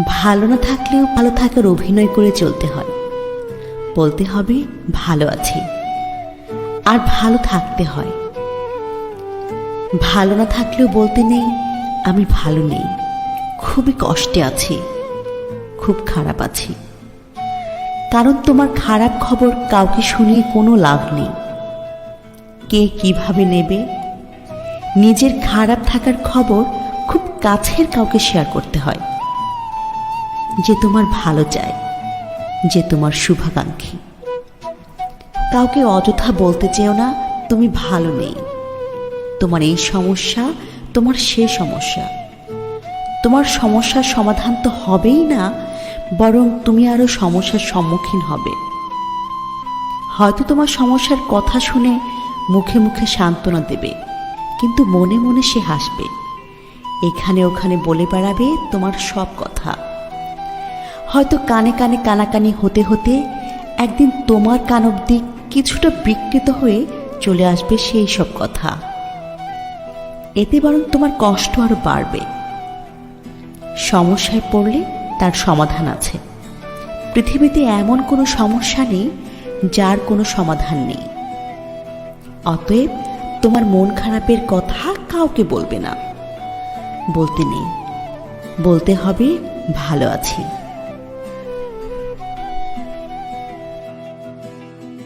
ভালো না থাকলেও ভালো থাকার অভিনয় করে চলতে হয়। বলতে হবে ভালো আছি, আর ভালো থাকতে হয়। ভালো না থাকলেও বলতে নেই আমি ভালো নেই, খুবই কষ্টে আছি, খুব খারাপ আছি। কারণ তোমার খারাপ খবর কাউকে শুনিয়ে কোনো লাভ নেই। কে কিভাবে নেবে? নিজের খারাপ থাকার খবর খুব কাছের কাউকে শেয়ার করতে হয়, যে তোমার ভালো চায়, যে তোমার শুভাকাঙ্ক্ষী। কাউকে অযথা বলতে চেও না তুমি ভালো নেই। তোমার এই সমস্যা তোমার সে সমস্যা। তোমার সমস্যার সমাধান তো হবেই না, বরং তুমি আরো সমস্যার সম্মুখীন হবে। হয়তো তোমার সমস্যার কথা শুনে মুখে মুখে সান্ত্বনা দেবে, কিন্তু মনে মনে সে হাসবে। এখানে ওখানে বলে বেড়াবে তোমার সব কথা। হয়তো কানে কানে কানাকানি হতে হতে একদিন তোমার কান অবধি কিছুটা বিকৃত হয়ে চলে আসবে সেই সব কথা। এতে বরং তোমার কষ্ট আরো বাড়বে। সমস্যায় পড়লে তার সমাধান আছে। পৃথিবীতে এমন কোনো সমস্যা নেই যার কোনো সমাধান নেই। অতএব তোমার মন খারাপের কথা কাউকে বলবে না। বলতে নেই, বলতে হবে ভালো আছি।